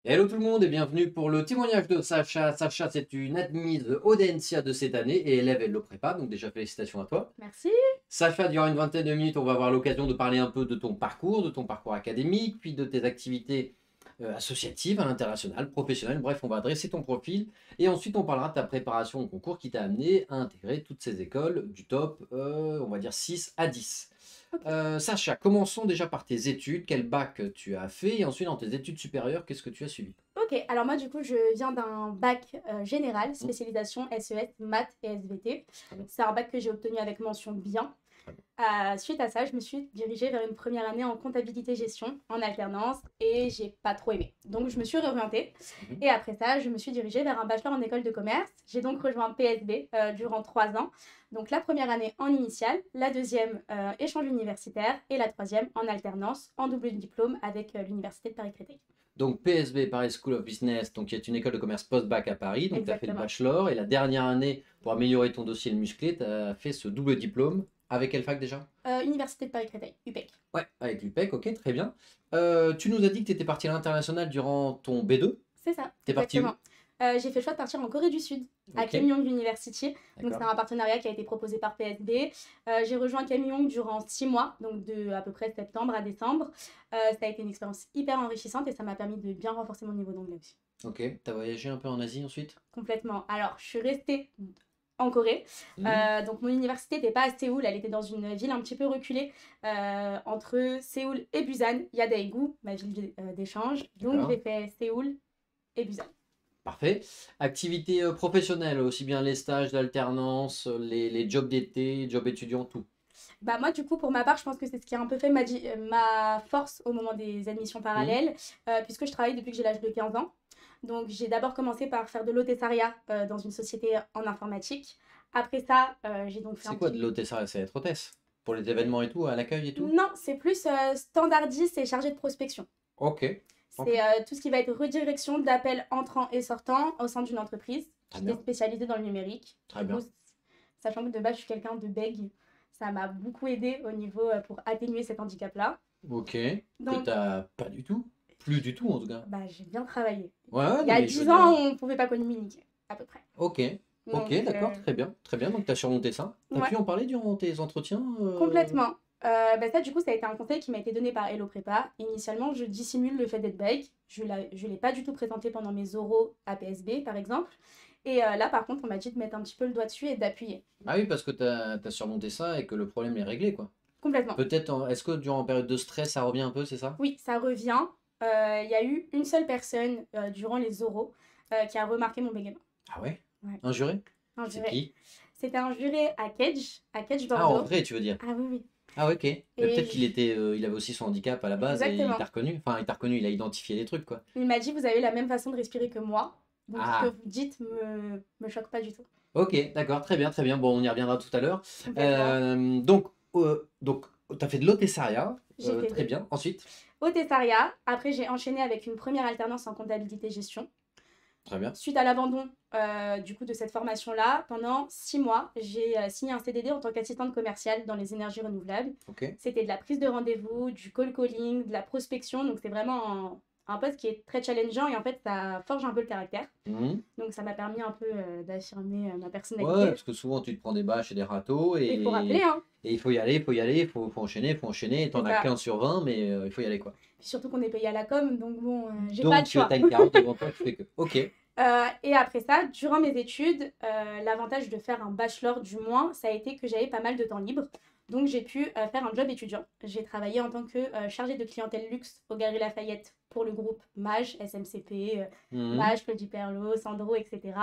Hello tout le monde et bienvenue pour le témoignage de Sacha. Sacha, c'est une admise Audencia de cette année et élève Hello Prépa, donc déjà félicitations à toi. Merci. Sacha, durant une vingtaine de minutes, on va avoir l'occasion de parler un peu de ton parcours académique, puis de tes activités associatives à l'international, professionnelles. Bref, on va adresser ton profil et ensuite on parlera de ta préparation au concours qui t'a amené à intégrer toutes ces écoles du top, on va dire 6 à 10. Ok. Sacha, commençons déjà par tes études. Quel bac tu as fait et ensuite dans tes études supérieures, qu'est-ce que tu as suivi? Ok, alors moi du coup je viens d'un bac général, Hmm, spécialisation SES, maths et SVT. très bien, C'est un bac que j'ai obtenu avec mention bien. très bien. Suite à ça, je me suis dirigée vers une première année en comptabilité-gestion en alternance et j'ai pas trop aimé. Donc je me suis réorientée Mhm. et après ça, je me suis dirigée vers un bachelor en école de commerce. J'ai donc rejoint PSB durant 3 ans. Donc la première année en initiale, la deuxième échange universitaire et la troisième en alternance en double diplôme avec l'université de Paris-Créteil. Donc PSB, Paris School of Business, donc qui est une école de commerce post-bac à Paris. Donc tu as fait le Exactement. bachelor et la dernière année, pour améliorer ton dossier et le muscler, tu as fait ce double diplôme. Avec quelle fac déjà? Université de Paris-Créteil, UPEC. Ouais, avec l'UPEC, ok, très bien. Tu nous as dit que tu étais parti à l'international durant ton B2. C'est ça, T'es parti où? exactement. J'ai fait le choix de partir en Corée du Sud, à Ok, Keimyung University. Donc, c'est d'accord. un partenariat qui a été proposé par PSB. J'ai rejoint Keimyung durant 6 mois, donc de à peu près septembre à décembre. Ça a été une expérience hyper enrichissante et ça m'a permis de bien renforcer mon niveau d'anglais aussi. Ok, t'as voyagé un peu en Asie ensuite? Complètement. Alors, je suis restée en Corée. Hmm, Donc, mon université n'était pas à Séoul, elle était dans une ville un petit peu reculée entre Séoul et Busan. Il y a Daegu, ma ville d'échange. Donc, j'ai d'accord. fait Séoul et Busan. Parfait. Activités professionnelles, aussi bien les stages d'alternance, les jobs d'été, jobs étudiants, tout. Bah moi, du coup, pour ma part, je pense que c'est ce qui a un peu fait ma force au moment des admissions Hmm. parallèles, puisque je travaille depuis que j'ai l'âge de 15 ans. Donc, j'ai d'abord commencé par faire de l'hôtessariat dans une société en informatique. Après ça, j'ai donc fait un C'est quoi de petit... l'hôtesse? C'est être hôtesse? Pour les événements et tout, à l'accueil et tout? Non, c'est plus standardiste et chargé de prospection. Ok, ok. C'est tout ce qui va être redirection d'appels entrants et sortants au sein d'une entreprise. Très J'étais bien, spécialisée dans le numérique. très Du coup, bien. sachant que de base, je suis quelqu'un de bègue, ça m'a beaucoup aidé au niveau pour atténuer cet handicap-là. Ok, que Donc, t'as pas du tout. Plus du tout en tout cas. bah, j'ai bien travaillé. Ouais, ouais, Il y non a mais je veux 10 dire. ans, on ne pouvait pas communiquer, à peu près. Ok, ok, Donc, d'accord, très bien, très bien. Donc t'as surmonté ça. T'as ouais, pu en parler durant tes entretiens complètement. Bah, ça, du coup, ça a été un conseil qui m'a été donné par Hello Prépa. Initialement, je dissimule le fait d'être bègue. Je ne l'ai pas du tout présenté pendant mes oraux à PSB, par exemple. Et là, par contre, on m'a dit de mettre un petit peu le doigt dessus et d'appuyer. Ah oui, parce que t'as surmonté ça et que le problème est réglé, quoi. Complètement. Peut-être, est-ce que durant une période de stress, ça revient un peu, c'est ça? Oui, ça revient. Il y a eu une seule personne durant les oraux qui a remarqué mon bégaiement. Ah ouais? Ouais, Un juré? un C'est juré. qui? C'était un juré à Kedge Ah, en Bordeaux. vrai, tu veux dire? Ah oui, oui. Ah ouais, ok. Mais peut-être Et qu'il était, il avait aussi son handicap à la base et il t'a exactement. reconnu. Enfin, il t'a reconnu, il a identifié des trucs, quoi. Il m'a dit, vous avez la même façon de respirer que moi. Donc ce que Ah, vous dites me choque pas du tout. ok, d'accord, très bien, très bien. Bon, on y reviendra tout à l'heure. Complètement. Donc, tu as fait de l'hôtessariat, J'ai fait très de bien. Ensuite, hôtessariat. Après, j'ai enchaîné avec une première alternance en comptabilité-gestion. très bien. Suite à l'abandon du coup de cette formation-là, pendant 6 mois, j'ai signé un CDD en tant qu'assistante commerciale dans les énergies renouvelables. Ok. C'était de la prise de rendez-vous, du call calling, de la prospection. Donc c'est vraiment un poste qui est très challengeant et en fait ça forge un peu le caractère. Mhm. Donc ça m'a permis un peu d'affirmer ma Ouais, personnalité. parce que souvent tu te prends des bâches et des râteaux Et il faut rappeler, hein, et il faut y aller, il faut y aller, faut enchaîner, il faut enchaîner. c'est T'en as ça. 15 sur 20, mais il faut y aller, quoi. Puis surtout qu'on est payé à la com, donc bon, j'ai pas le Donc, tu choix. as une carotte devant toi qui fait que. Ok. Et après ça, durant mes études, l'avantage de faire un bachelor du moins, ça a été que j'avais pas mal de temps libre. Donc j'ai pu faire un job étudiant. J'ai travaillé en tant que chargée de clientèle luxe au Galeries Lafayette pour le groupe Mage, SMCP, Mhm. Mage, Claudie Perlot, Sandro, etc.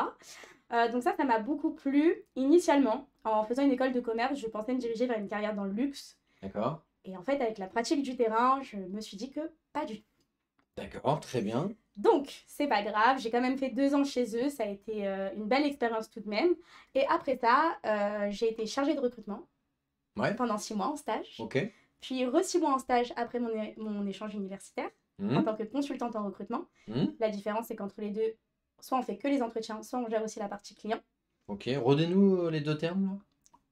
Donc ça m'a beaucoup plu. Initialement, en faisant une école de commerce, je pensais me diriger vers une carrière dans le luxe. D'accord. Et en fait, avec la pratique du terrain, je me suis dit que pas du tout. D'accord, très bien. Donc, c'est pas grave, j'ai quand même fait 2 ans chez eux, ça a été une belle expérience tout de même. Et après ça, j'ai été chargée de recrutement Ouais, pendant 6 mois en stage, ok. puis 6 mois en stage après mon échange universitaire en Mhm. tant que consultante en recrutement. Mhm. La différence, c'est qu'entre les deux, soit on fait que les entretiens, soit on gère aussi la partie client. Ok, redis-nous les deux termes, là.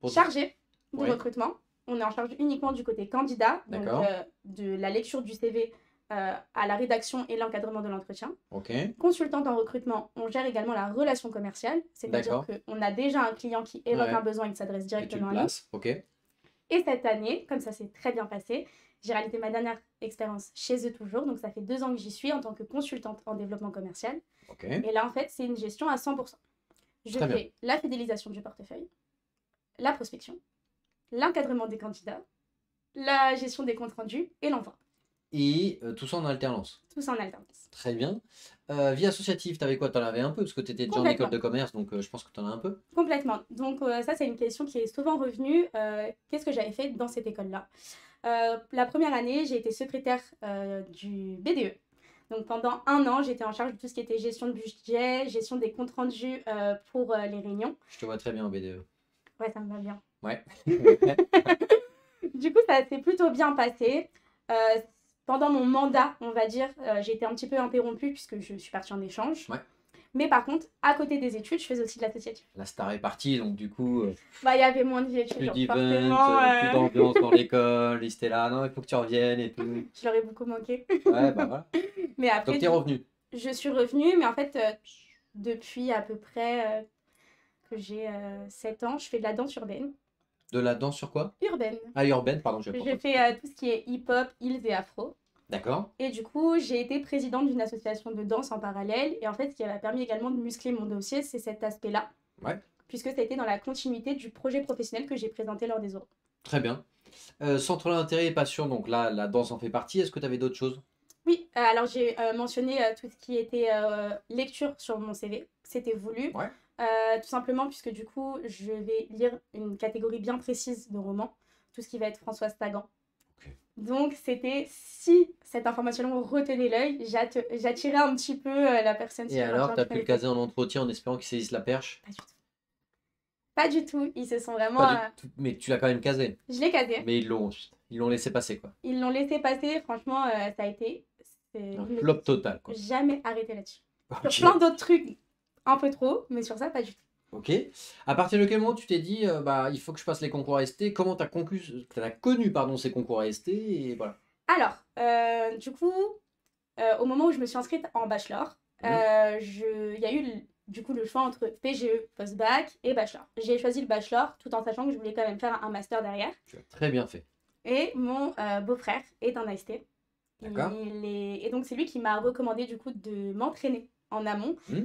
Pour... Chargée du Ouais, recrutement, on est en charge uniquement du côté candidat, donc d'accord. de la lecture du CV à la rédaction et l'encadrement de l'entretien. Ok. Consultante en recrutement, on gère également la relation commerciale, c'est-à-dire D'accord. qu'on a déjà un client qui évoque Ouais. un besoin et qui s'adresse Et tu le directement à nous. places. Ok. Et cette année, comme ça s'est très bien passé, j'ai réalisé ma dernière expérience chez eux toujours, donc ça fait 2 ans que j'y suis en tant que consultante en développement commercial. Ok. Et là, en fait, c'est une gestion à 100%. Je Très bien. fais la fidélisation du portefeuille, la prospection, l'encadrement des candidats, la gestion des comptes rendus et l'envoi. Et tout ça en alternance. Tout ça en alternance. Très bien. Vie associative, t'avais quoi? T'en avais un peu, parce que t'étais déjà en Complètement. école de commerce, donc je pense que t'en as un peu. Complètement. Donc ça, c'est une question qui est souvent revenue. Qu'est-ce que j'avais fait dans cette école-là? La première année, j'ai été secrétaire du BDE. Donc pendant 1 an, j'étais en charge de tout ce qui était gestion de budget, gestion des comptes rendus pour les réunions. Je te vois très bien au BDE. Ouais, ça me va bien. Ouais. Du coup, ça s'est plutôt bien passé. Pendant mon mandat, on va dire, j'ai été un petit peu interrompue puisque je suis partie en échange. Ouais. Mais par contre, à côté des études, je faisais aussi de l'associatif. La star est partie, donc du coup, Bah, il y avait moins de vie plus étudiante, d'event, forcément. plus d'ambiance dans l'école, ils étaient là, non, il faut que tu reviennes et tout. Je leur ai beaucoup manqué. Ouais, bah voilà. Mais après, Donc t'es revenu. je suis revenue, mais en fait, depuis à peu près que j'ai 7 ans, je fais de la danse urbaine. De la danse sur quoi? Urbaine. Ah, urbaine, pardon, je Je pas. fais tout ce qui est hip-hop, heels et afro. D'accord. Et du coup, j'ai été présidente d'une association de danse en parallèle. Et en fait, ce qui m'a permis également de muscler mon dossier, c'est cet aspect-là. Ouais. Puisque ça a été dans la continuité du projet professionnel que j'ai présenté lors des oraux. Très bien. Centre d'intérêt et passion, donc là, la danse en fait partie. Est-ce que tu avais d'autres choses? Oui, alors j'ai mentionné tout ce qui était lecture sur mon CV. C'était voulu. Ouais. Tout simplement puisque du coup, je vais lire une catégorie bien précise de romans. Tout ce qui va être Françoise Sagan. Ok. Donc, c'était, si cette information retenait l'œil, j'attirais un petit peu la personne Et sur alors, laquelle t'as je pu le connaissais. caser en entretien en espérant qu'il saisisse la perche? Pas du tout. Pas du tout. Ils se sont vraiment. Pas du tout. Mais tu l'as quand même casé. Je l'ai casé. Mais ils l'ont laissé passer, quoi. Ils l'ont laissé passer. Franchement, ça a été. Un je me flop suis total, quoi. jamais arrêté là-dessus. Ok. Sur plein d'autres trucs, un peu trop, mais sur ça, pas du tout. Ok. À partir de quel moment tu t'es dit, bah, il faut que je passe les concours AST? Comment t'as connu, pardon, ces concours AST et voilà. Alors, du coup, au moment où je me suis inscrite en bachelor, il y a eu du coup le choix entre PGE, post-bac et bachelor. J'ai choisi le bachelor tout en sachant que je voulais quand même faire un master derrière. Tu as très bien fait. Et mon beau-frère est un AST. D'accord. Et donc c'est lui qui m'a recommandé du coup de m'entraîner en amont. Mmh.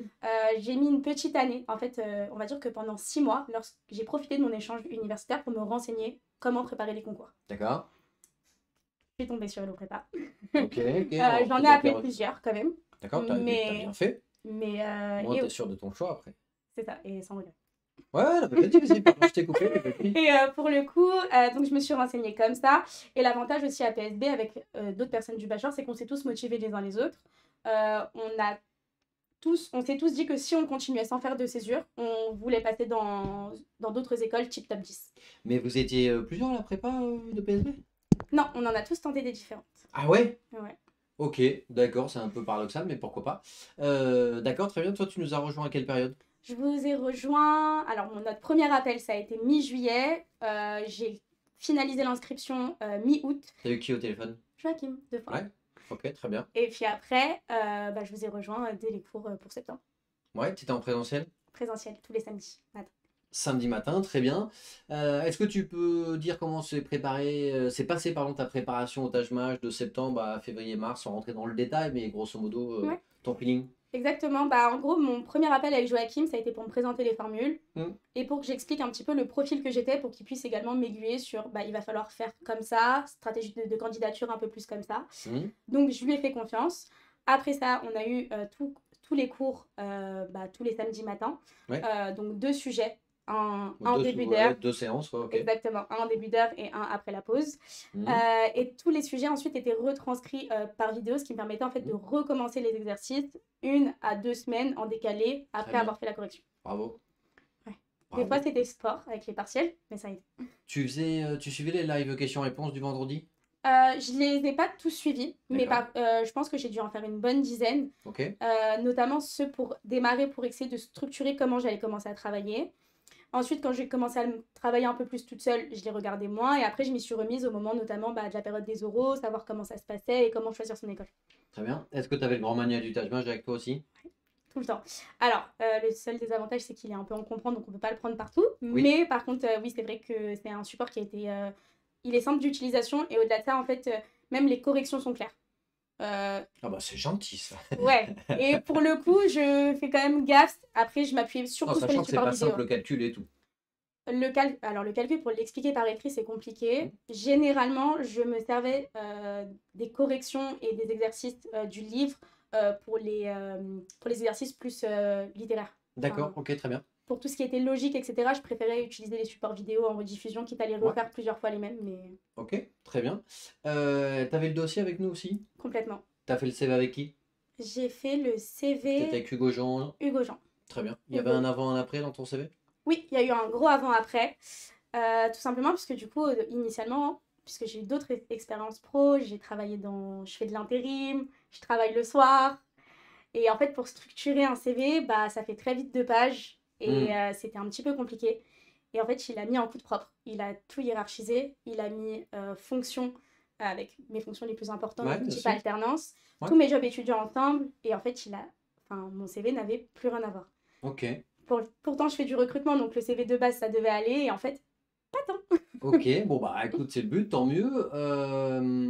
J'ai mis une petite année. En fait, on va dire que pendant 6 mois, j'ai profité de mon échange universitaire pour me renseigner comment préparer les concours. D'accord. Je suis tombée sur le prépa. Ok. J'en ai appelé plusieurs quand même. D'accord, t'as bien fait. Mais Moi, t'es sûr de ton choix après. c'est ça, et sans regret. Ouais, non, mais vas-y, pardon, je t'ai coupé. Et pour le coup, donc je me suis renseignée comme ça. Et l'avantage aussi à PSB avec d'autres personnes du bachelor, c'est qu'on s'est tous motivés les uns les autres. On s'est tous dit que si on continuait sans faire de césure, on voulait passer dans d'autres écoles type top 10. Mais vous étiez plusieurs à la prépa de PSB? Non, on en a tous tenté des différentes. Ah ouais? Ouais. Ok, d'accord, c'est un peu paradoxal, mais pourquoi pas. D'accord, très bien. Toi, tu nous as rejoint à quelle période? Je vous ai rejoint. Alors, notre premier appel, ça a été mi-juillet. J'ai finalisé l'inscription mi-août. T'as eu qui au téléphone? Joachim, 2 fois. Ouais, ok, très bien. Et puis après, je vous ai rejoint dès les cours pour septembre. Ouais, t'étais en présentiel? Présentiel, tous les samedis matin. Samedi matin, très bien. Est-ce que tu peux dire comment s'est passé ta préparation au Taj-Maj de septembre à février-mars, sans rentrer dans le détail, mais grosso modo, Ouais. ton feeling? Exactement. En gros, mon premier appel avec Joachim, ça a été pour me présenter les formules et pour que j'explique un petit peu le profil que j'étais pour qu'il puisse également m'aiguiller sur il va falloir faire comme ça, stratégie de candidature un peu plus comme ça. Donc, je lui ai fait confiance. Après ça, on a eu tous les cours tous les samedis matins. Ouais. Donc, 2 sujets. Un début Ouais, d'heure. 2 séances, ouais, ok. Exactement, un en début d'heure et un après la pause. Et tous les sujets ensuite étaient retranscrits par vidéo, ce qui me permettait en fait de recommencer les exercices 1 à 2 semaines en décalé après avoir fait la correction. Bravo. Ouais. Bravo. Des fois c'était sport avec les partiels, mais ça a été. Tu suivais les live questions-réponses du vendredi? Je les ai pas tous suivis, mais D'accord. je pense que j'ai dû en faire une bonne dizaine. Ok. Notamment ceux pour démarrer, pour essayer de structurer comment j'allais commencer à travailler. Ensuite, quand j'ai commencé à travailler un peu plus toute seule, je les regardais moins. Et après, je m'y suis remise au moment notamment de la période des oraux, savoir comment ça se passait et comment choisir son école. Très bien. Est-ce que tu avais le grand manuel du Taj-Mahal avec toi aussi? Tout le temps. Alors, le seul désavantage, c'est qu'il est un peu encombrant, donc on ne peut pas le prendre partout. Oui. Mais par contre, oui, c'est vrai que c'est un support qui a été... il est simple d'utilisation et au-delà de ça, en fait, même les corrections sont claires. Ah bah c'est gentil ça. Ouais. Et pour le coup, je fais quand même gaffe. Après, je m'appuie En surtout sur les sachant que c'est supports pas vidéo. simple le calcul et tout. Alors, le calcul, pour l'expliquer par écrit, c'est Hmm. compliqué. Généralement, je me servais des corrections et des exercices du livre pour les exercices plus littéraires. D'accord, Enfin, ok, très bien. pour tout ce qui était logique, etc., je préférais utiliser les supports vidéo en rediffusion, quitte à les Ouais, refaire plusieurs fois les mêmes, mais ok, très bien. T'avais le dossier avec nous aussi? complètement. T'as fait le CV avec qui? J'ai fait le Peut-être CV avec Hugo Jean. Hugo Jean. Très bien. Il y avait un Hugo. avant, un après dans ton CV? Oui, il y a eu un gros avant-après. Tout simplement parce que du coup, initialement, puisque j'ai eu d'autres expériences pro, je fais de l'intérim, je travaille le soir. Et en fait, pour structurer un CV, bah, ça fait très vite 2 pages. Et Hmm. c'était un petit peu compliqué. Et en fait, il a mis un coup de propre. Il a tout hiérarchisé. Il a mis fonctions avec mes fonctions les plus importantes, Ouais, donc bien type sûr. alternance, Ouais. tous mes jobs étudiants ensemble. Et en fait, mon CV n'avait plus rien à voir. Ok. Pourtant, je fais du recrutement, donc le CV de base, ça devait aller. Et en fait, pas tant. Ok, bon bah écoute, c'est le but, tant mieux.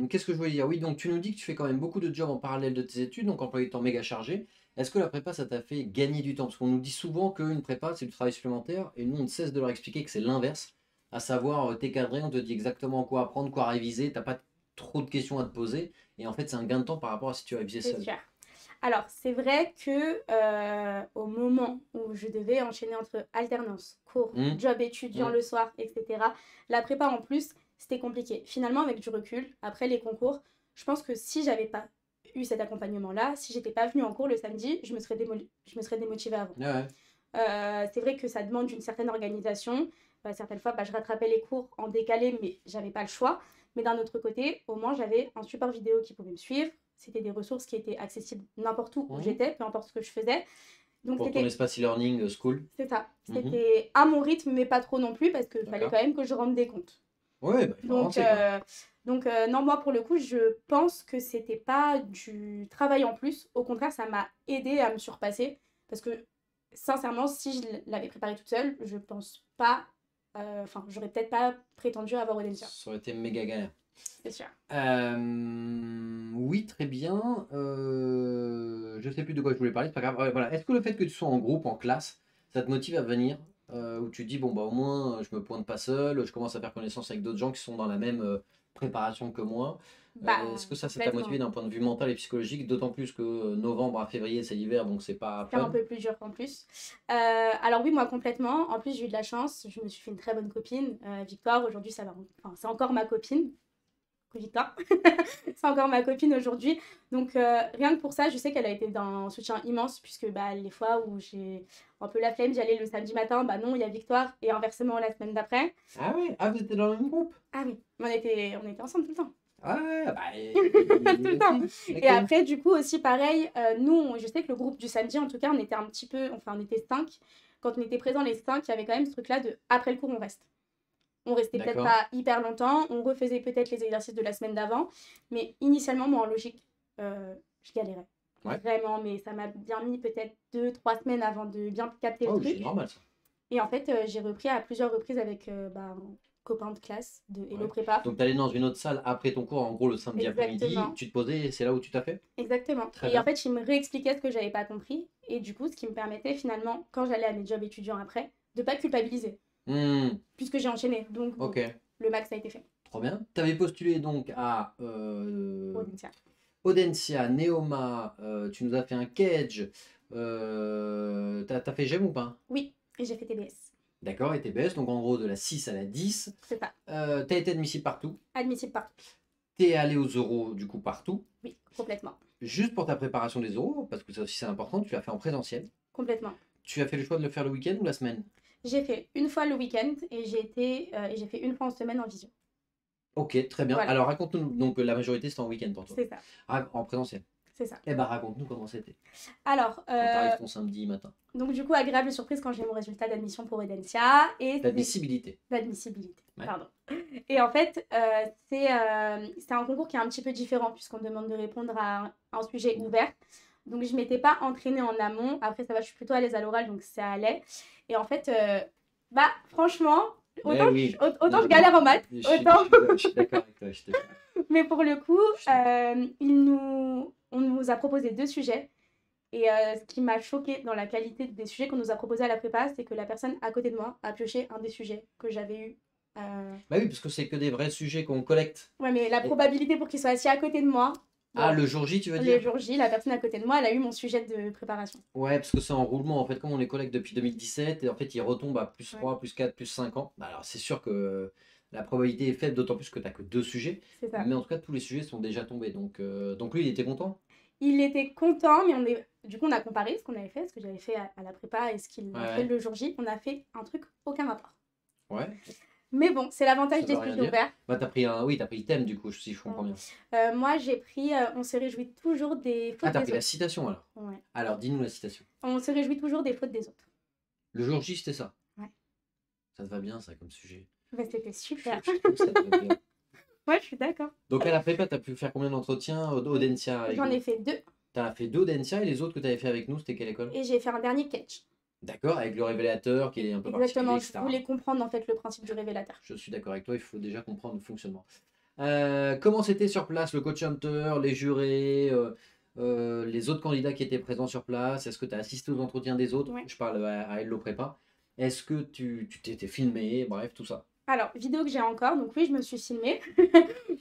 Qu'est-ce que je voulais dire? Oui, donc tu nous dis que tu fais quand même beaucoup de jobs en parallèle de tes études, donc emploi du temps méga chargé. Est-ce que la prépa, ça t'a fait gagner du temps? Parce qu'on nous dit souvent qu'une prépa, c'est du travail supplémentaire, et nous, on ne cesse de leur expliquer que c'est l'inverse. À savoir, t'es cadré, on te dit exactement quoi apprendre, quoi réviser, t'as pas trop de questions à te poser, et en fait, c'est un gain de temps par rapport à si tu révisais C'est seul. sûr. Alors, c'est vrai que au moment où je devais enchaîner entre alternance, cours, Hum, job étudiant hum, le soir, etc., la prépa en plus, c'était compliqué. Finalement, avec du recul, après les concours, je pense que si j'avais pas eu cet accompagnement-là, si j'étais pas venue en cours le samedi, je me serais démotivée avant. ouais, ouais. C'est vrai que ça demande une certaine organisation. Certaines fois, je rattrapais les cours en décalé, mais j'avais pas le choix. Mais d'un autre côté, au moins, j'avais un support vidéo qui pouvait me suivre. C'était des ressources qui étaient accessibles n'importe où Mhm. j'étais, peu importe ce que je faisais. Donc, Pour ton espace e-learning school. c'est ça. Mhm. C'était à mon rythme, mais pas trop non plus, parce qu'il fallait D'accord. quand même que je rende des comptes. Ouais, bah, il faut Donc, avancer, quoi. non, moi, pour le coup, je pense que c'était pas du travail en plus. Au contraire, ça m'a aidé à me surpasser. Parce que, sincèrement, si je l'avais préparé toute seule, je pense pas. Enfin, j'aurais peut-être pas prétendu avoir Audencia. Ça aurait été méga galère. C'est sûr. Oui, très bien. Je sais plus de quoi je voulais parler, c'est pas grave. Ouais, voilà. Est-ce que le fait que tu sois en groupe, en classe, ça te motive à venir? Ou tu te dis, bon, bah au moins, je me pointe pas seul, je commence à faire connaissance avec d'autres gens qui sont dans la même préparation que moi. Est-ce que ça t'a motivé Complètement. d'un point de vue mental et psychologique? D'autant plus que novembre à février, c'est l'hiver, donc c'est pas C'est un fun. peu plus dur qu'en plus. Alors oui, moi complètement. En plus, j'ai eu de la chance. Je me suis fait une très bonne copine. Victoire, aujourd'hui, ça va. Enfin, c'est encore ma copine. Victoire. C'est encore ma copine aujourd'hui. Donc rien que pour ça, je sais qu'elle a été d'un soutien immense puisque les fois où j'ai un peu la flemme d'y aller le samedi matin, bah non, il y a Victoire et inversement la semaine d'après. Ah ouais? Ah, vous étiez dans le même groupe? Ah oui, on était ensemble tout le temps. Ah ouais, bah, Tout le temps. ok, Et ok. après, du coup, aussi pareil, nous, je sais que le groupe du samedi, en tout cas, on était un petit peu, enfin, on était 5. Quand on était présents les 5, il y avait quand même ce truc-là de après le cours, on reste. On restait peut-être D'accord. pas hyper longtemps, on refaisait peut-être les exercices de la semaine d'avant, mais initialement, moi, en logique, je galérais. Ouais. Vraiment, mais ça m'a bien mis peut-être 2, 3 semaines avant de bien capter le Oh, c'est truc. normal ça. Et en fait, j'ai repris à plusieurs reprises avec un copain de classe de Hello Ouais. Prépa. Donc, tu allais dans une autre salle après ton cours, en gros le samedi après-midi, Exactement. tu te posais et c'est là où tu t'as fait? Exactement. Très Et en bien. fait, il me réexpliquait ce que j'avais pas compris. Et du coup, ce qui me permettait finalement, quand j'allais à mes jobs étudiants après, de pas culpabiliser, Hmm, puisque j'ai enchaîné. Donc bon, ok, le max a été fait. trop bien. Tu avais postulé donc à Bon, donc, tiens. Audencia, Neoma, tu nous as fait un Cage. T'as fait GEM ou pas? Oui, et j'ai fait TBS. D'accord, et TBS, donc en gros de la 6 à la 10. C'est ça. T'as été admissible partout. Admissible partout. T'es allé aux euros du coup partout. Oui, complètement. Juste pour ta préparation des euros, parce que ça aussi c'est important, tu l'as fait en présentiel. Complètement. Tu as fait le choix de le faire le week-end ou la semaine? J'ai fait une fois le week-end et j'ai fait une fois en semaine en visio. Ok, très bien. Voilà, Alors raconte-nous, donc la majorité c'était en week-end pour toi. c'est ça. Ah, en présentiel. C'est ça. Eh bah raconte-nous comment c'était. Alors, Quand t'arrives ton samedi matin. donc du coup, agréable surprise quand j'ai mon résultat d'admission pour Edensia. Et D'admissibilité. d'admissibilité, Ouais. pardon. Et en fait, c'est un concours qui est un petit peu différent puisqu'on demande de répondre à un sujet ouvert. Donc je m'étais pas entraînée en amont. Après, ça va, je suis plutôt à l'aise à l'oral, donc ça allait. Et en fait, bah franchement, autant, oui. autant je galère en maths, autant... Je suis d'accord avec toi. Mais pour le coup, on nous a proposé 2 sujets. Et ce qui m'a choquée dans la qualité des sujets qu'on nous a proposés à la prépa, c'est que la personne à côté de moi a pioché un des sujets que j'avais eu. Bah oui, parce que c'est que des vrais sujets qu'on collecte. Ouais, mais la probabilité pour qu'il soit assis à côté de moi, Ah, bon, le jour J, tu veux le dire? jour J, la personne à côté de moi, elle a eu mon sujet de préparation. Ouais, parce que c'est en roulement. En fait, comme on les collecte depuis 2017, et en fait, ils retombent à plus 3, plus 4, plus 5 ans. Bah, alors, c'est sûr que la probabilité est faible, d'autant plus que tu n'as que 2 sujets. C'est ça. Mais en tout cas, tous les sujets sont déjà tombés. Donc lui, il était content. Il était content, mais du coup, on a comparé ce qu'on avait fait, ce que j'avais fait à la prépa et ce qu'il a fait le jour J. On a fait un truc aucun rapport. Ouais. Mais bon, c'est l'avantage Ça des veut rien sujets dire. ouverts. Bah, t'as pris le thème, du coup, si je comprends bien. Moi, j'ai pris on se réjouit toujours des fautes Ah, t'as des pris la autres. citation, alors. Ouais. Alors, dis-nous la citation. On se réjouit toujours des fautes des autres. Le jour J, c'était ça? Ouais. Ça te va bien, ça, comme sujet? Bah, c'était super. Je trouve que ça te va bien. Ouais, je suis d'accord. Donc, à la prépa, t'as pu faire combien d'entretiens au Densia avec J'en nous? ai fait 2. T'as fait 2 Densia, et les autres que t'avais fait avec nous, c'était quelle école? Et j'ai fait un dernier catch. D'accord, avec le révélateur qui est un peu Exactement, particulier, je etc. voulais comprendre en fait le principe du révélateur. Je suis d'accord avec toi, il faut déjà comprendre le fonctionnement. Comment c'était sur place, le coach hunter, les jurés, les autres candidats qui étaient présents sur place? Est-ce que tu as assisté aux entretiens des autres? Ouais. Je parle à Hello Prépa. Est-ce que tu t'étais filmé? Bref, tout ça. Alors, vidéo que j'ai encore, donc oui, je me suis filmée.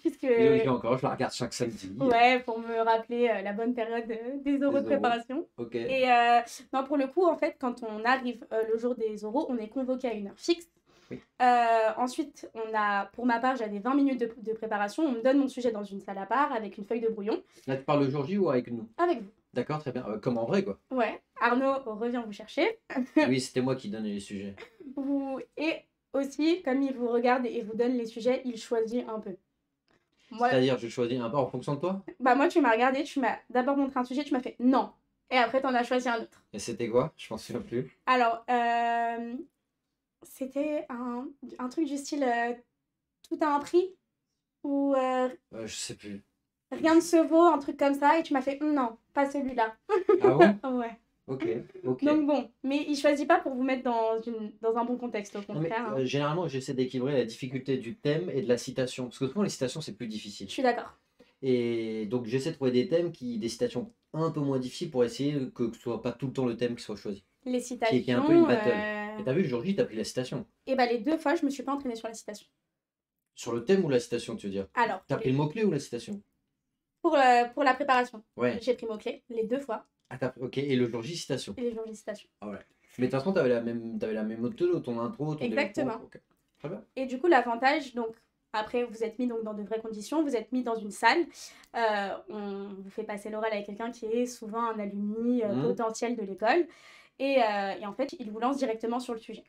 Puisque... Vidéo que j'ai encore, je la regarde chaque samedi. Ouais, pour me rappeler la bonne période des oraux de préparation. Ok. Et non, pour le coup, en fait, quand on arrive le jour des oraux, on est convoqué à une heure fixe. Oui. Ensuite, pour ma part, j'avais 20 minutes de préparation. On me donne mon sujet dans une salle à part avec une feuille de brouillon. Là, tu parles le jour J ou avec nous? Avec vous. D'accord, très bien. Comme en vrai, quoi. Ouais. Arnaud revient vous chercher. Oui, c'était moi qui donnais les sujets. Et aussi, comme il vous regarde et vous donne les sujets, il choisit un peu. Moi, C'est-à-dire, je choisis un peu en fonction de toi? bah moi, tu m'as regardé, tu m'as d'abord montré un sujet, tu m'as fait non. Et après, tu en as choisi un autre. Et c'était quoi? Je m'en souviens plus. Alors, c'était un truc du style tout a un prix ou Je sais plus. rien ne se vaut, un truc comme ça. Et tu m'as fait non, pas celui-là. Ah bon? Ouais. Ok, ok. Donc bon, mais il choisit pas pour vous mettre dans un bon contexte, au Non, mais, contraire. Hein. généralement, j'essaie d'équilibrer la difficulté du thème et de la citation. Parce que souvent, les citations, c'est plus Je difficile. suis d'accord. Et donc, j'essaie de trouver des thèmes, des citations un peu moins difficiles pour essayer que ce soit pas tout le temps le thème qui soit choisi. Les citations. Qui est un peu une battle. Et t'as vu, le jour J, t'as pris la citation. Et bah les 2 fois, je me suis pas entraînée sur la citation. Sur le thème ou la citation, tu veux dire? Alors, T'as pris le mot-clé ou la citation? pour la préparation, Ouais. j'ai pris mot-clé les 2 fois. Ah, ok. Et le jour J, citation. Et les jours de citation. Ah ouais. Mais de toute façon, t'avais la même méthode, ton intro, ton Exactement. développement. Ok. Très bien. Et du coup, l'avantage, donc, après, vous êtes mis donc, dans de vraies conditions, vous êtes mis dans une salle, on vous fait passer l'oral avec quelqu'un qui est souvent un alumni potentiel de l'école, et en fait, il vous lance directement sur le sujet.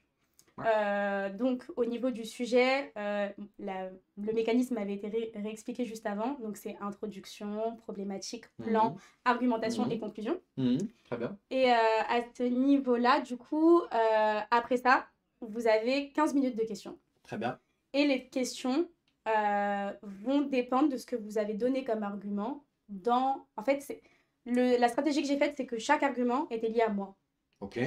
Donc, au niveau du sujet, le mécanisme avait été réexpliqué juste avant, donc c'est introduction, problématique, plan, argumentation et conclusion. Très bien. Et à ce niveau-là, du coup, après ça, vous avez 15 minutes de questions. Très bien. Et les questions vont dépendre de ce que vous avez donné comme argument. En fait, la stratégie que j'ai faite, c'est que chaque argument était lié à moi. Ok.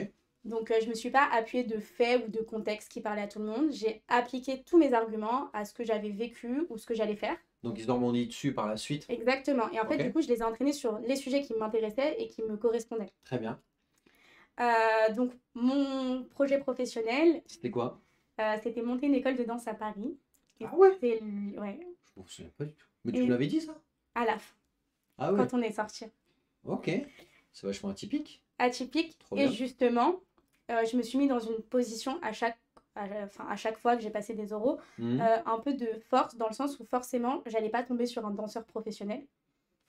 Donc, je ne me suis pas appuyée de faits ou de contexte qui parlaient à tout le monde. J'ai appliqué tous mes arguments à ce que j'avais vécu ou ce que j'allais faire. Donc, ils se rebondissent dessus par la suite. Exactement. Et en fait, du coup, je les ai entraînés sur les sujets qui m'intéressaient et qui me correspondaient. Très bien. Donc, mon projet professionnel... C'était quoi? C'était monter une école de danse à Paris. Ah ouais? Ouais. Je m'en souviens pas du tout. Mais tu me l'avais dit, ça? À la fin. Ah ouais. Quand on est sorti. Ok. C'est vachement atypique. Atypique. Trop et bien. Justement, je me suis mis dans une position à chaque fois que j'ai passé des oraux, un peu de force, dans le sens où forcément, j'allais pas tomber sur un danseur professionnel.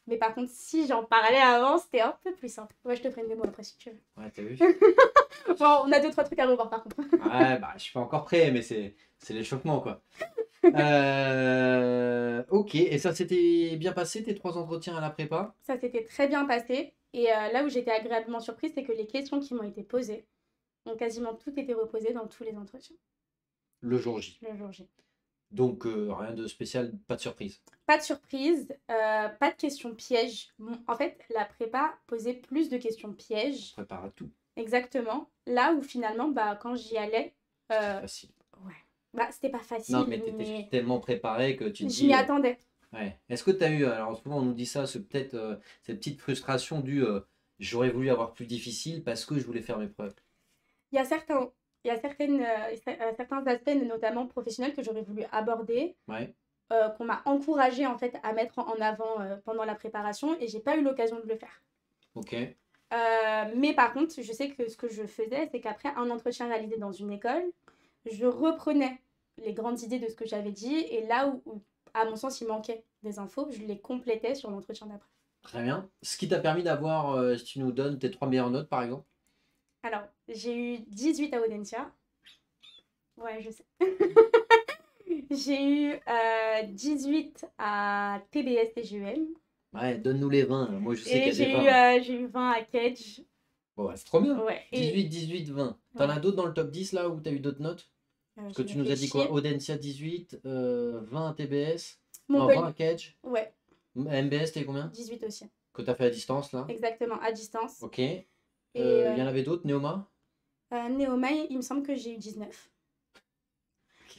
Mais par contre, si j'en parlais avant, c'était un peu plus simple. Ouais, je te ferai une démo après si tu veux. Ouais, t'as vu? Bon, on a 2-3 trucs à revoir par contre. Ouais, bah, je suis pas encore prêt, mais c'est l'échauffement, quoi. Ok, et ça s'était bien passé tes 3 entretiens à la prépa? Ça s'était très bien passé. Et là où j'étais agréablement surprise, c'est que les questions qui m'ont été posées ont quasiment toutes été reposées dans tous les entretiens Le jour J. le jour J. Donc rien de spécial, pas de surprise. Pas de surprise, pas de questions pièges. En fait, la prépa posait plus de questions pièges. Prépare à tout. Exactement. Là où finalement, bah, quand j'y allais, C'est facile. ouais. Bah, c'était pas Non, facile, mais t'étais mais tellement préparé que tu te je m'y dis. attendais. Ouais. Est-ce que tu as eu, alors souvent on nous dit ça, peut-être cette petite frustration du j'aurais voulu avoir plus difficile parce que je voulais faire mes preuves. Il y a certains, il y a certains aspects, notamment professionnels, que j'aurais voulu aborder, Ouais, qu'on m'a encouragé en fait à mettre en avant pendant la préparation, et j'ai pas eu l'occasion de le faire. ok. Mais par contre, je sais que ce que je faisais, c'est qu'après un entretien réalisé dans une école, je reprenais les grandes idées de ce que j'avais dit, et là où, à mon sens, il manquait des infos, je les complétais sur l'entretien d'après. Très bien. Ce qui t'a permis d'avoir, si tu nous donnes tes 3 meilleures notes par exemple. Alors, j'ai eu 18 à Audencia. Ouais, je sais. J'ai eu 18 à TBS et GEM. Ouais, donne-nous les 20. Moi je sais Et qu'il y a des 20. j'ai eu 20 à Kedge. Bon, ouais, c'est trop bien. Ouais. 18, 18, 20. T'en Ouais. as d'autres dans le top 10 là où t'as eu d'autres notes? Parce que Je tu nous as dit quoi? réfléchis. Audencia 18, 20 à TBS, non, 20 à Montpellier. Kedge. Ouais, MBS, t'es combien? 18 aussi. Que t'as fait à distance là? Exactement, à distance. Ok. Et Il y en avait d'autres, Neoma? Néoma, il me semble que j'ai eu 19.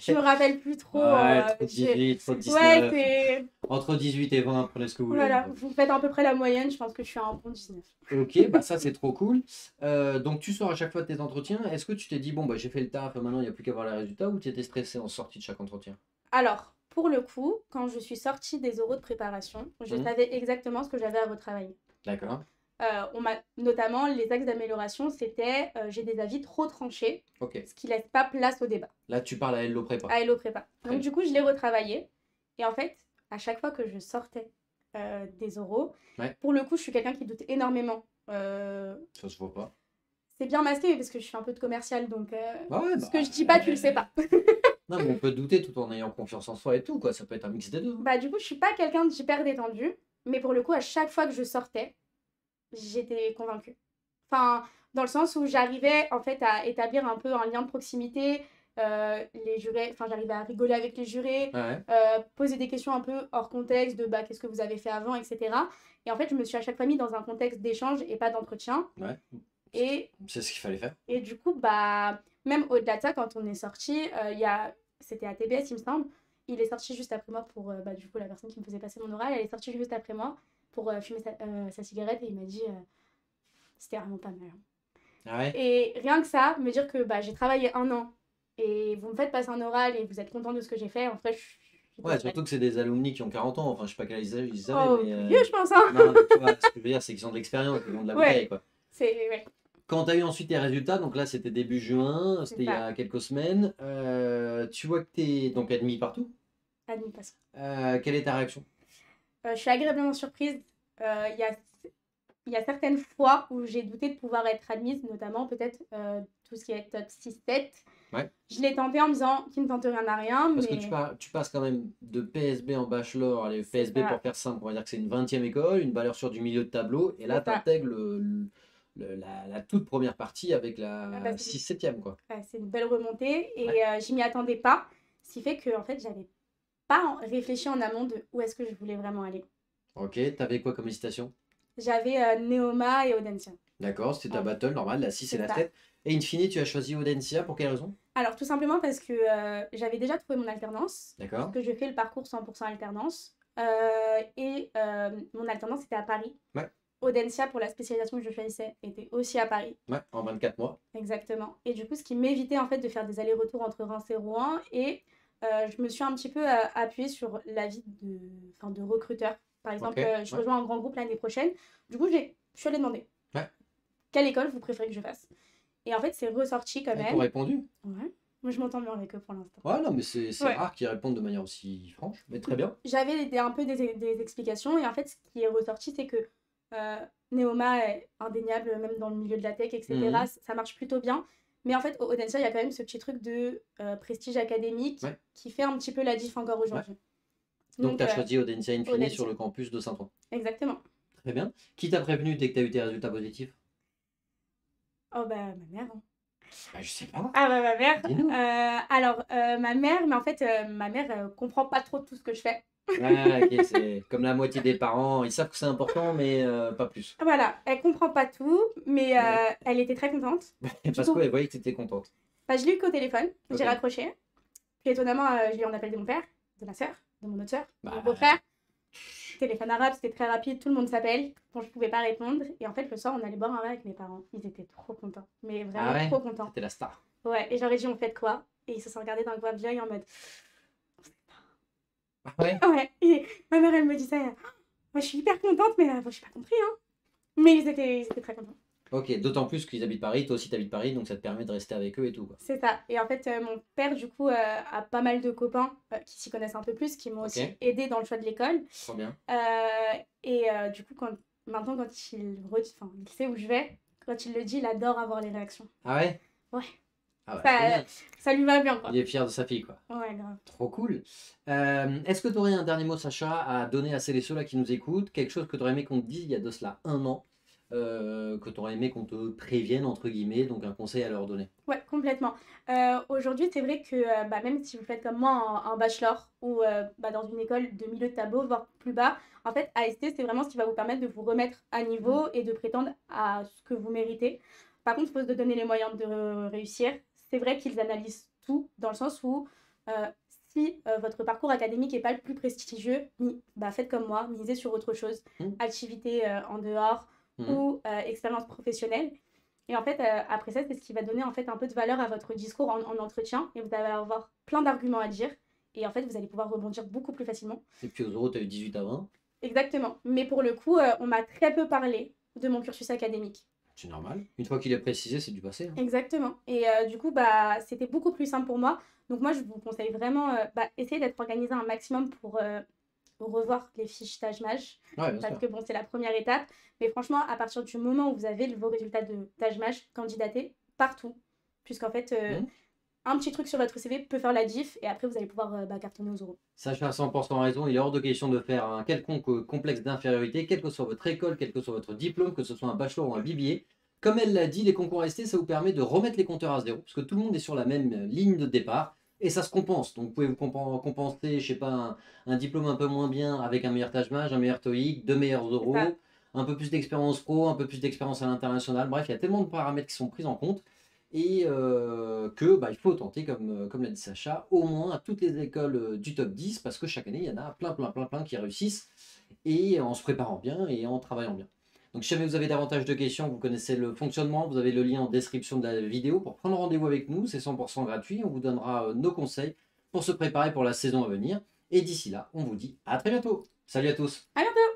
Je me rappelle plus trop. Ouais, trop de 18, trop de Ouais, 19. c'est. Entre 18 et 20, prenez ce que vous voulez. Voilà, vous faites à peu près la moyenne, je pense que je suis à un bon 19. Ok, bah ça c'est trop cool. Donc tu sors à chaque fois de tes entretiens. Est-ce que tu t'es dit, bon bah j'ai fait le taf, maintenant il n'y a plus qu'à voir les résultats, ou tu étais stressé en sortie de chaque entretien? Alors, pour le coup, quand je suis sortie des oraux de préparation, je savais exactement ce que j'avais à retravailler. D'accord. On m'a notamment les axes d'amélioration, c'était j'ai des avis trop tranchés, Ok. ce qui laisse pas place au débat. Là tu parles à Hello Prépa. À Hello Prépa. Très Donc bien. du coup, je l'ai retravaillé. Et en fait, à chaque fois que je sortais des oraux, Ouais. pour le coup, je suis quelqu'un qui doute énormément. Ça se voit pas. C'est bien masqué parce que je suis un peu de commercial, donc Ouais, ce que je dis pas, tu le sais pas. Non, mais on peut douter tout en ayant confiance en soi et tout, quoi. Ça peut être un mix des deux. Bah du coup, je suis pas quelqu'un d'hyper détendu, mais pour le coup, à chaque fois que je sortais, j'étais convaincue. Enfin, dans le sens où j'arrivais en fait à établir un peu un lien de proximité. Les jurés, enfin, j'arrivais à rigoler avec les jurés, Ouais. poser des questions un peu hors contexte de bah, qu'est-ce que vous avez fait avant, etc. Et en fait, je me suis à chaque fois mis dans un contexte d'échange et pas d'entretien. Ouais. Et, C'est ce qu'il fallait faire. et du coup, bah, même au-delà de ça, quand on est sorti, c'était à TBS, il me semble. Il est sorti juste après moi pour, bah, du coup, la personne qui me faisait passer mon oral, elle est sortie juste après moi pour fumer sa cigarette et il m'a dit c'était vraiment pas mal. Ah ouais. Et rien que ça, me dire que bah, j'ai travaillé 1 an et vous me faites passer un oral et vous êtes content de ce que j'ai fait, en fait, je suis Ouais, surtout que c'est des alumni qui ont 40 ans. Enfin, je sais pas quel âge ils avaient, oh, mais. plus vieux, je pense, hein. Non, mais tu vois, ce que je veux dire, c'est qu'ils ont de l'expérience, ils ont de la Ouais. bouteille, quoi. Ouais. Quand tu as eu ensuite tes résultats, donc là c'était début juin, c'était il y a quelques semaines, tu vois que tu es donc admis partout. Admis passe. Quelle est ta réaction? Je suis agréablement surprise. Il y a certaines fois où j'ai douté de pouvoir être admise, notamment peut-être tout ce qui est top 6-7. Ouais. Je l'ai tenté en me disant qu'il ne tente rien à rien. Parce mais... que tu passes quand même de PSB en bachelor, allez, PSB ça. pour faire simple, on va dire que c'est une 20e école, une valeur sûre du milieu de tableau, et là tu intègres la toute première partie avec la 6-7e, quoi. C'est une belle remontée et je m'y attendais pas, ce qui fait que en fait j'avais pas réfléchi en amont de où est-ce que je voulais vraiment aller. Ok, t'avais quoi comme hésitation? J'avais Neoma et Audencia. D'accord, c'était ta battle normale, la 6 et la 7. Et in fine, tu as choisi Audencia pour quelle raison? Alors tout simplement parce que j'avais déjà trouvé mon alternance. D'accord. Que je fais le parcours 100% alternance. Et mon alternance était à Paris. Ouais. Audencia, pour la spécialisation que je choisissais, était aussi à Paris. Ouais, en 24 mois. Exactement. Et du coup, ce qui m'évitait en fait de faire des allers-retours entre Reims et Rouen. Et je me suis un petit peu appuyée sur l'avis de recruteurs. Par exemple, je rejoins un grand groupe l'année prochaine. Du coup, je suis allée demander quelle école vous préférez que je fasse. Et en fait, c'est ressorti quand même. Ils t'ont répondu? Ouais. Moi, je m'entends bien avec eux pour l'instant. Ouais, non, mais c'est rare qu'ils répondent de manière aussi franche, mais très bien. J'avais un peu des explications, et en fait, ce qui est ressorti, c'est que Neoma est indéniable, même dans le milieu de la tech, etc. Ça marche plutôt bien. Mais en fait, au Audencia, il y a quand même ce petit truc de prestige académique Ouais. qui fait un petit peu la diff encore aujourd'hui. Donc tu as choisi Audencia Infini Audencia. sur le campus de Saint-Ouen. Exactement. Très bien. Qui t'a prévenu dès que tu as eu tes résultats positifs? Oh bah ma mère. Hein. Bah, je sais pas. Ah bah ma mère. Dis-nous. Alors ma mère, mais en fait ma mère comprend pas trop tout ce que je fais. Ouais, ok, c'est comme la moitié des parents, ils savent que c'est important, mais pas plus. Voilà, elle comprend pas tout, mais Ouais. elle était très contente. Parce qu'elle voyait que tu étais contente. Bah, je l'ai eu qu'au téléphone, Ok. j'ai raccroché. Puis étonnamment, je l'ai eu en appel de mon père, de ma soeur, de mon autre soeur, de Bah, mon beau-frère. Téléphone arabe, c'était très rapide, tout le monde s'appelle. Bon, je pouvais pas répondre. Et en fait, le soir, on allait boire un verre avec mes parents. Ils étaient trop contents, mais vraiment ah ouais, trop contents. c'était la star. Ouais, et j'aurais dit, on fait quoi? Et ils se sont regardés d'un coin de l'œil en mode. Ah ouais? Ouais, et ma mère, elle me disait, moi, je suis hyper contente, mais bon, j'ai pas compris, hein. Mais ils étaient très contents. Ok, d'autant plus qu'ils habitent Paris, toi aussi t'habites Paris, donc ça te permet de rester avec eux et tout, quoi. C'est ça. Et en fait, mon père, du coup, a pas mal de copains qui s'y connaissent un peu plus, qui m'ont Ok. aussi aidé dans le choix de l'école. Trop bien. Du coup, maintenant, quand il sait où je vais, quand il le dit, il adore avoir les réactions. Ah ouais? Ouais. Ah ouais, Ça, trop bien. Ça lui va bien, quoi. Il est fier de sa fille, quoi. Ouais, grave. Trop cool. Est-ce que tu aurais un dernier mot, Sacha, à donner à celles et ceux-là qui nous écoutent? Quelque chose que tu aurais aimé qu'on te dise il y a de cela un an, que tu aurais aimé qu'on te prévienne, entre guillemets, donc un conseil à leur donner. Ouais, complètement. Aujourd'hui, c'est vrai que même si vous faites comme moi un bachelor ou dans une école de milieu de tableau, voire plus bas, en fait, AST, c'est vraiment ce qui va vous permettre de vous remettre à niveau et de prétendre à ce que vous méritez. Par contre, il faut se donner les moyens de réussir. C'est vrai qu'ils analysent tout, dans le sens où si votre parcours académique n'est pas le plus prestigieux, faites comme moi, misez sur autre chose, activité en dehors ou expérience professionnelle. Et en fait, après ça, c'est ce qui va donner en fait un peu de valeur à votre discours en entretien. Et vous allez avoir plein d'arguments à dire. Et en fait, vous allez pouvoir rebondir beaucoup plus facilement. Et puis aux euros, tu as eu 18 à 20. Exactement. Mais pour le coup, on m'a très peu parlé de mon cursus académique. C'est normal. Une fois qu'il est précisé, c'est du passé. Hein. Exactement. Et du coup, c'était beaucoup plus simple pour moi. Donc moi, je vous conseille vraiment, essayez d'être organisé un maximum pour revoir les fiches TAGE-MAGE. Ouais, bien Parce sûr. que bon, c'est la première étape. Mais franchement, à partir du moment où vous avez vos résultats de TAGE-MAGE, candidatez partout. Puisqu'en fait, un petit truc sur votre CV peut faire la diff. Et après, vous allez pouvoir cartonner aux euros. Sacha a 100% raison. Il est hors de question de faire un quelconque complexe d'infériorité, quelle que soit votre école, quel que soit votre diplôme, que ce soit un bachelor ou un BBA. Comme elle l'a dit, les concours ST, ça vous permet de remettre les compteurs à zéro, parce que tout le monde est sur la même ligne de départ, et ça se compense. Donc vous pouvez vous compenser, je sais pas, un diplôme un peu moins bien avec un meilleur TAGE-MAGE, un meilleur TOEIC, 2 meilleurs euros, un peu plus d'expérience pro, un peu plus d'expérience à l'international. Bref, il y a tellement de paramètres qui sont pris en compte, et il faut tenter, comme l'a dit Sacha, au moins à toutes les écoles du top 10, parce que chaque année, il y en a plein qui réussissent, et en se préparant bien et en travaillant bien. Donc si jamais vous avez davantage de questions, vous connaissez le fonctionnement, vous avez le lien en description de la vidéo pour prendre rendez-vous avec nous, c'est 100% gratuit, on vous donnera nos conseils pour se préparer pour la saison à venir. Et d'ici là, on vous dit à très bientôt. Salut à tous. À bientôt.